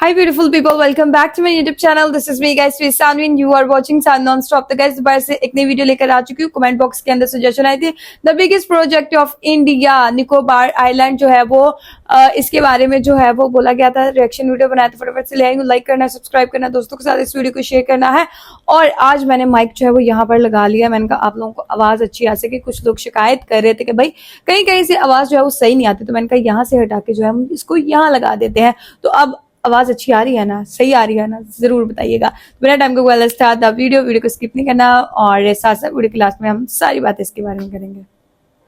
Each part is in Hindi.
Hi beautiful people, welcome back to my YouTube channel. This is me guys, Sanvi and you are watching Sun Non-Stop. तो guys दोबारा से एक नई वीडियो लेकर आ चुकी हूँ. कमेंट बॉक्स के अंदर सजेशन आई थी the biggest project of India Nicobar island जो है वो इसके बारे में जो है वो बोला गया था. रिएक्शन वीडियो बनाया था, फटाफट से ले आई हूँ. लाइक करना, सब्सक्राइब करना, दोस्तों के साथ इस वीडियो को शेयर करना है. और आज मैंने माइक जो है वो यहाँ पर लगा लिया. मैंने कहा आप लोगों को आवाज अच्छी आ सके. कुछ लोग शिकायत कर रहे थे कि भाई कहीं कहीं से आवाज जो है वो सही नहीं आती, तो मैंने कहा यहाँ से हटा के जो है हम इसको यहाँ लगा देते हैं. तो अब आवाज अच्छी आ रही है ना, सही आ रही है ना, जरूर बताइएगा. बिना टाइम को वेल स्टार्ट द वीडियो को स्किप नहीं करना. और साथ साथ वीडियो के लास्ट में हम सारी बातें इसके बारे में करेंगे.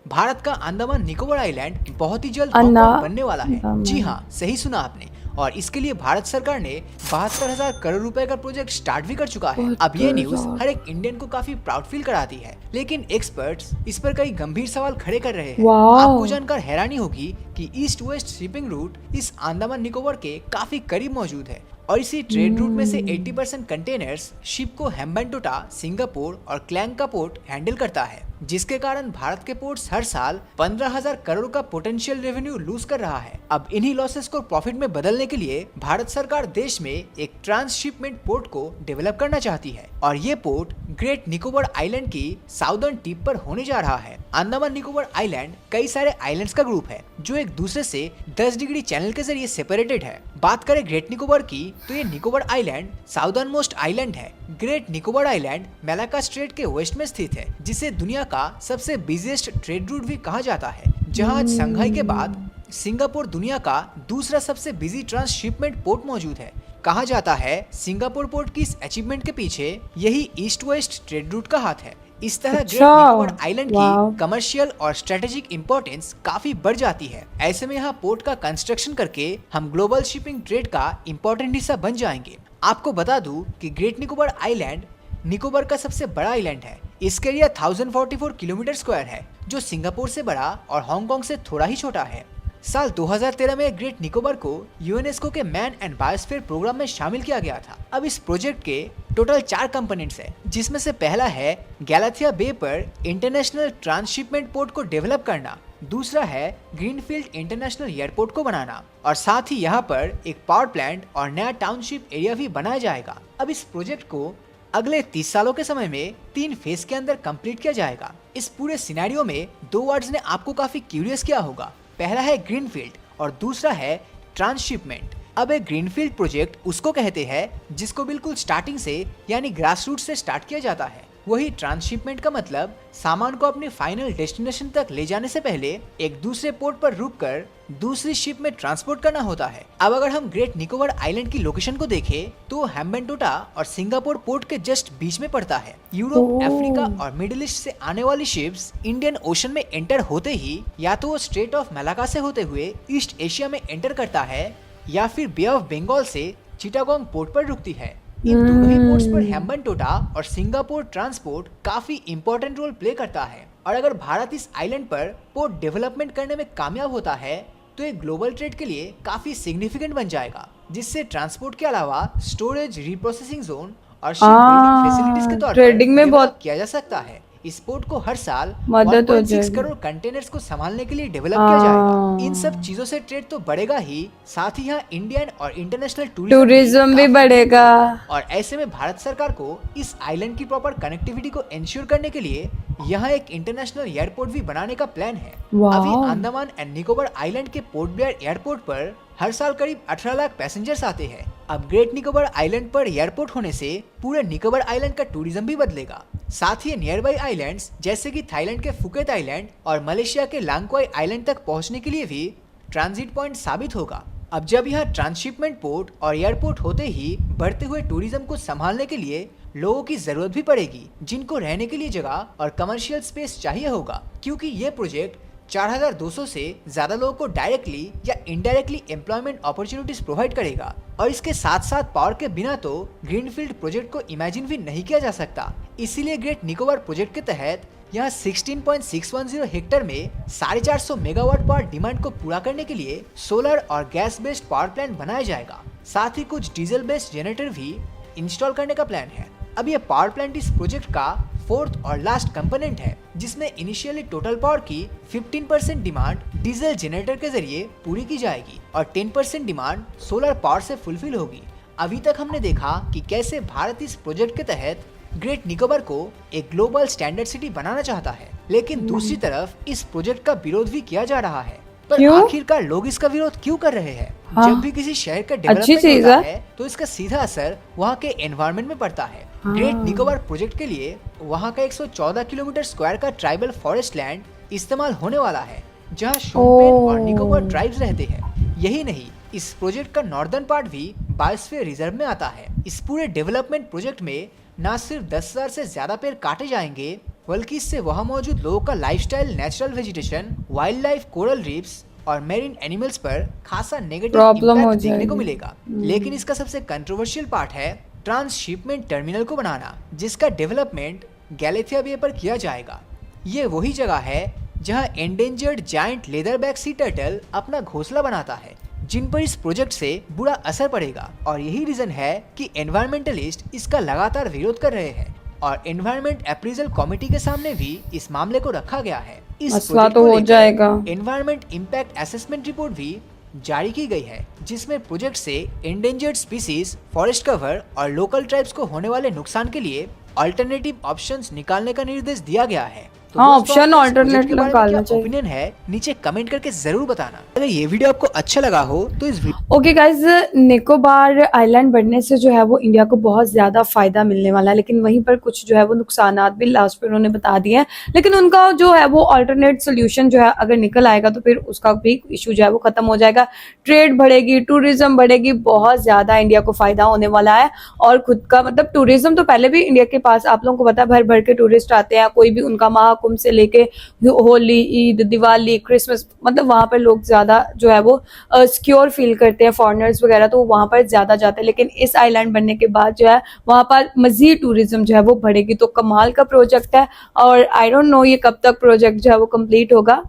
भारत का अंडमान निकोबार आइलैंड बहुत ही जल्द बनने वाला है. जी हाँ, सही सुना आपने. और इसके लिए भारत सरकार ने 72,000 करोड़ रुपए का प्रोजेक्ट स्टार्ट भी कर चुका है. अब ये न्यूज हर एक इंडियन को काफी प्राउड फील कराती है, लेकिन एक्सपर्ट्स इस पर कई गंभीर सवाल खड़े कर रहे हैं. आपको जानकर हैरानी होगी कि ईस्ट वेस्ट शिपिंग रूट इस अंडमान निकोबार के काफी करीब मौजूद है. और इसी ट्रेड रूट में से 80% कंटेनर्स शिप को हेम्बनटोटा, सिंगापुर और क्लैंग का पोर्ट हैंडल करता है, जिसके कारण भारत के पोर्ट्स हर साल 15,000 करोड़ का पोटेंशियल रेवेन्यू लूज कर रहा है. अब इन्हीं लॉसेस को प्रॉफिट में बदलने के लिए भारत सरकार देश में एक ट्रांसशिपमेंट पोर्ट को डेवलप करना चाहती है. और ये पोर्ट ग्रेट निकोबार आइलैंड की साउदर्न टिप पर होने जा रहा है. अंडमान निकोबार आइलैंड कई सारे आइलैंड्स का ग्रुप है जो एक दूसरे से 10 डिग्री चैनल के जरिए सेपरेटेड है. बात करें ग्रेट निकोबार की, तो ये Nicobar island southernmost island है. Great Nicobar island Malacca strait के वेस्ट में स्थित है, जिसे दुनिया का सबसे बिजिएस्ट ट्रेड रूट भी कहा जाता है. जहां आज शंघाई के बाद सिंगापुर दुनिया का दूसरा सबसे बिजी ट्रांसशिपमेंट पोर्ट मौजूद है. कहा जाता है सिंगापुर पोर्ट की इस अचीवमेंट के पीछे यही ईस्ट वेस्ट ट्रेड रूट का हाथ है. इस तरह ग्रेट निकोबार आइलैंड की कमर्शियल और स्ट्रेटेजिक इंपॉर्टेंस काफी बढ़ जाती है. ऐसे में यहाँ पोर्ट का कंस्ट्रक्शन करके हम ग्लोबल शिपिंग ट्रेड का इम्पोर्टेंट हिस्सा बन जाएंगे. आपको बता दूं कि ग्रेट निकोबार आइलैंड निकोबार का सबसे बड़ा आइलैंड है. इसका एरिया 1044 किलोमीटर स्क्वायर है, जो सिंगापुर से बड़ा और हांगकांग से थोड़ा ही छोटा है. साल 2013 में ग्रेट निकोबार को यूनेस्को के मैन एंड बायोस्फीयर प्रोग्राम में शामिल किया गया था. अब इस प्रोजेक्ट के टोटल 4 कंपोनेंट्स हैं, जिसमें से पहला है गैलाथिया बे पर इंटरनेशनल ट्रांसशिपमेंट पोर्ट को डेवलप करना. दूसरा है ग्रीनफील्ड इंटरनेशनल एयरपोर्ट को बनाना, और साथ ही यहाँ पर एक पावर प्लांट और नया टाउनशिप एरिया भी बनाया जाएगा. अब इस प्रोजेक्ट को अगले 30 सालों के समय में 3 फेज के अंदर कंप्लीट किया जाएगा. इस पूरे सिनेरियो में 2 वर्ड्स ने आपको काफी क्यूरियस किया होगा. पहला है ग्रीनफील्ड और दूसरा है ट्रांसशिपमेंट. अब एक ग्रीनफील्ड प्रोजेक्ट उसको कहते हैं जिसको बिल्कुल स्टार्टिंग से यानी ग्रास रूट से स्टार्ट किया जाता है. वही ट्रांसशिपमेंट का मतलब सामान को अपने फाइनल डेस्टिनेशन तक ले जाने से पहले एक दूसरे पोर्ट पर रुककर दूसरी शिप में ट्रांसपोर्ट करना होता है. अब अगर हम ग्रेट निकोबार आइलैंड की लोकेशन को देखें तो हेम्बनटोटा और सिंगापुर पोर्ट के जस्ट बीच में पड़ता है. यूरोप, अफ्रीका और मिडिल ईस्ट से आने वाली शिप्स इंडियन ओशन में एंटर होते ही या तो वो स्ट्रेट ऑफ मलाक्का से होते हुए ईस्ट एशिया में एंटर करता है, या फिर बे ऑफ बंगाल से चिटागोंग पोर्ट पर रुकती है. इन दोनों ही पोर्ट्स पर हेम्बनटोटा और सिंगापुर ट्रांसपोर्ट काफी इंपॉर्टेंट रोल प्ले करता है. और अगर भारत इस आइलैंड पर पोर्ट डेवलपमेंट करने में कामयाब होता है तो ये ग्लोबल ट्रेड के लिए काफी सिग्निफिकेंट बन जाएगा, जिससे ट्रांसपोर्ट के अलावा स्टोरेज, रिप्रोसेसिंग जोन और शिप बिल्डिंग फैसिलिटीज के तौर पर ट्रेडिंग में बहुत किया जा सकता है. इस पोर्ट को हर साल मदद हो 1.6 करोड़ कंटेनर्स को संभालने के लिए डेवलप किया जाएगा. इन सब चीजों से ट्रेड तो बढ़ेगा ही, साथ ही यहाँ इंडियन और इंटरनेशनल टूरिज्म भी बढ़ेगा. और ऐसे में भारत सरकार को इस आइलैंड की प्रॉपर कनेक्टिविटी को इंश्योर करने के लिए यहाँ एक इंटरनेशनल एयरपोर्ट भी बनाने का प्लान है. अभी अंडमान एंड निकोबार आइलैंड के पोर्ट ब्लेयर एयरपोर्ट पर हर साल करीब 18 लाख पैसेंजर्स आते हैं. अब ग्रेट निकोबार आइलैंड पर एयरपोर्ट होने से पूरे निकोबार आइलैंड का टूरिज्म भी बदलेगा. साथ ही नियर बाई आइलैंड्स जैसे कि थाईलैंड के फुकेत आइलैंड और मलेशिया के लांगक्वाई आइलैंड तक पहुंचने के लिए भी ट्रांजिट पॉइंट साबित होगा. अब जब यहाँ ट्रांसशिपमेंट पोर्ट और एयरपोर्ट होते ही बढ़ते हुए टूरिज्म को संभालने के लिए लोगों की जरूरत भी पड़ेगी, जिनको रहने के लिए जगह और कमर्शियल स्पेस चाहिए होगा. क्योंकि ये प्रोजेक्ट 4,200 से ज्यादा लोगों को डायरेक्टली या इनडायरेक्टली एम्प्लॉयमेंट अपॉर्चुनिटीज प्रोवाइड करेगा. और इसके साथ साथ पावर के बिना तो ग्रीनफील्ड प्रोजेक्ट को इमेजिन भी नहीं किया जा सकता. इसीलिए ग्रेट निकोबार प्रोजेक्ट के तहत यहाँ 16.610 हेक्टेयर में 450 मेगावाट पावर डिमांड को पूरा करने के लिए सोलर और गैस बेस्ड पावर प्लांट बनाया जाएगा. साथ ही कुछ डीजल बेस्ड जनरेटर भी इंस्टॉल करने का प्लान है. अब ये पावर प्लांट इस प्रोजेक्ट का 4th और लास्ट कंपोनेंट है. जिसमें इनिशियली टोटल पावर की 15% डिमांड डीजल जनरेटर के जरिए पूरी की जाएगी और 10% डिमांड सोलर पावर से फुलफिल होगी। अभी तक हमने देखा कि कैसे भारत इस प्रोजेक्ट के तहत ग्रेट निकोबार को एक ग्लोबल स्टैंडर्ड सिटी बनाना चाहता है, लेकिन दूसरी तरफ इस प्रोजेक्ट का विरोध भी किया जा रहा है। पर क्यों? आखिरकार लोग इसका विरोध क्यों कर रहे हैं? हाँ। जब भी किसी शहर का अच्छी डेवलपमेंट चीज होता है। है तो इसका सीधा असर वहाँ के एनवायरनमेंट में पड़ता है। हाँ। ग्रेट निकोबार प्रोजेक्ट के लिए वहाँ का 114 किलोमीटर स्क्वायर का ट्राइबल फॉरेस्ट लैंड इस्तेमाल होने वाला है, जहाँ शोम्पेन और निकोबार ट्राइब्स रहते हैं। यही नहीं, इस प्रोजेक्ट का नॉर्दर्न पार्ट भी बायोस्फीयर रिजर्व में आता है। इस पूरे डेवलपमेंट प्रोजेक्ट में न सिर्फ 10,000 से ज्यादा पेड़ काटे जाएंगे, बल्कि इससे वहाँ मौजूद लोगों का lifestyle, natural vegetation, wild life, coral reefs और मेरीन एनिमल्स पर खासा नेगेटिव प्रॉब्लम हो इम्पैक्ट देखने को जाएगी। मिलेगा। लेकिन इसका सबसे कंट्रोवर्शियल पार्ट है ट्रांसशिपमेंट टर्मिनल को बनाना, जिसका डेवलपमेंट गैलेथिया बे पर किया जाएगा। ये वही जगह है जहां endangered giant leatherback sea turtle अपना घोंसला बनाता है, जिन पर इस प्रोजेक्ट से बुरा असर पड़ेगा। और यही रीजन है कि एनवायरमेंटलिस्ट इसका लगातार विरोध कर रहे हैं और एनवायरमेंट अप्रेजल कमेटी के सामने भी इस मामले को रखा गया है। इस मसला प्रोजेक्ट तो को हो लेकर जाएगा। एनवायरमेंट इम्पैक्ट असेसमेंट रिपोर्ट भी जारी की गई है, जिसमें प्रोजेक्ट से एंडेंजर्ड स्पीसीज, फॉरेस्ट कवर और लोकल ट्राइब्स को होने वाले नुकसान के लिए अल्टरनेटिव ऑप्शंस निकालने का निर्देश दिया गया है। तो हाँ, दोस्तों, ऑप्शन आपका इस alternate प्रोजेक्ट के बारे में निकालना क्या चाहिए। ओपिनियन है, नीचे कमेंट करके जरूर बताना। अगर ये वीडियो आपको अच्छा लगा हो तो इस ओके गाइज, निकोबार आइलैंड बढ़ने से जो है वो इंडिया को बहुत ज्यादा फायदा मिलने वाला है, लेकिन वहीं पर कुछ जो है वो नुकसानात भी लास्ट पे उन्होंने बता दिए हैं। लेकिन उनका जो है वो अल्टरनेट सोल्यूशन जो है अगर निकल आएगा तो फिर उसका भी इशू जो है वो खत्म हो जाएगा। ट्रेड बढ़ेगी, टूरिज्म बढ़ेगी, बहुत ज्यादा इंडिया को फायदा होने वाला है। और खुद का मतलब टूरिज्म तो पहले भी इंडिया के पास, आप लोगों को पता है, भर भर के टूरिस्ट आते हैं। कोई भी उनका महाकुंभ से लेके होली, ईद, दिवाली, क्रिसमस, मतलब वहां पर लोग ज्यादा जो है वो सिक्योर फील करते हैं, फॉरेनर्स वगैरह, तो वहां पर ज्यादा जाते हैं। लेकिन इस आइलैंड बनने के बाद जो है वहां पर मजीद टूरिज्म जो है वो बढ़ेगी। तो कमाल का प्रोजेक्ट है और आई डोंट नो ये कब तक प्रोजेक्ट जो है वो कंप्लीट होगा।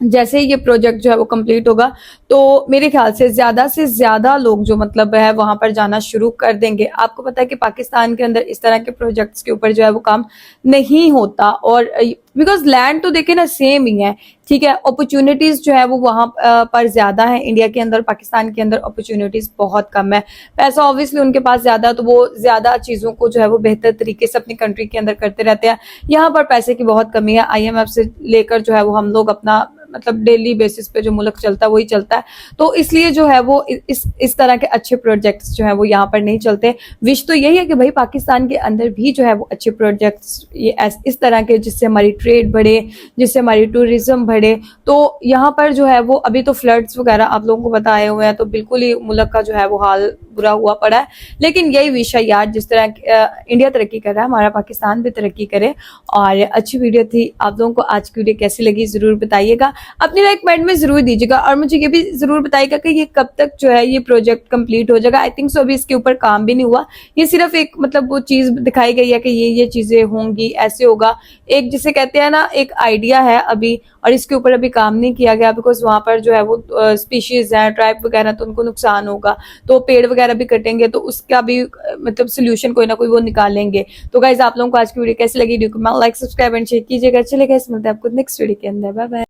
जैसे ही ये प्रोजेक्ट जो है वो कंप्लीट होगा तो मेरे ख्याल से ज्यादा लोग जो मतलब है वहां पर जाना शुरू कर देंगे। आपको पता है कि पाकिस्तान के अंदर इस तरह के प्रोजेक्ट्स के ऊपर जो है वो काम नहीं होता, और बिकॉज लैंड तो देखे ना सेम ही है, ठीक है। अपॉर्चुनिटीज जो है वो वहां पर ज्यादा है। इंडिया के अंदर, पाकिस्तान के अंदर अपॉर्चुनिटीज बहुत कम है। पैसा ऑब्वियसली उनके पास ज्यादा है, तो वो ज्यादा चीजों को जो है वो बेहतर तरीके से अपनी कंट्री के अंदर करते रहते हैं। यहाँ पर पैसे की बहुत कमी है। IMF से लेकर जो है वो हम लोग अपना मतलब डेली बेसिस पे जो मुल्क चलता है वही चलता है, तो इसलिए जो है वो इस तरह के अच्छे प्रोजेक्ट्स जो है वो यहाँ पर नहीं चलते। विश तो यही है कि भाई पाकिस्तान के अंदर भी जो है वो अच्छे प्रोजेक्ट्स इस तरह के, जिससे हमारी ट्रेड बढ़े, जिससे हमारी टूरिज्म बढ़े। तो यहाँ पर जो है वो अभी तो फ्लड्स वगैरह आप लोगों को बताए हुए हैं, तो बिल्कुल ही मुल्क का जो है वो हाल बुरा हुआ पड़ा है। लेकिन यही विश है यार, जिस तरह इंडिया तरक्की कर रहा है, हमारा पाकिस्तान भी तरक्की करे। और अच्छी वीडियो थी। आप लोगों को आज की वीडियो कैसी लगी जरूर बताइएगा, अपनी राय कमेंट में जरूर दीजिएगा। और मुझे ये भी जरूर बताइएगा कि ये कब तक जो है ये प्रोजेक्ट कंप्लीट हो जाएगा। आई थिंक सो अभी इसके ऊपर काम भी नहीं हुआ, ये सिर्फ एक मतलब वो चीज दिखाई गई है कि ये चीजें होंगी, ऐसे होगा। एक जिसे कहते हैं ना, एक आइडिया है अभी, और इसके ऊपर अभी काम नहीं किया गया। बिकॉज वहां पर जो है वो स्पीशीज है, ट्राइब वगैरह, तो उनको नुकसान होगा, तो पेड़ वगैरह भी कटेंगे, तो उसका भी मतलब सोल्यूशन कोई ना कोई वो निकालेंगे। तो गाइज, आप लोगों को आज की वीडियो कैसी लगी, लाइक, सब्सक्राइब एंड शेयर कीजिएगा। चलेगा, इस मिलते हैं आपको नेक्स्ट वीडियो के अंदर। Bye bye.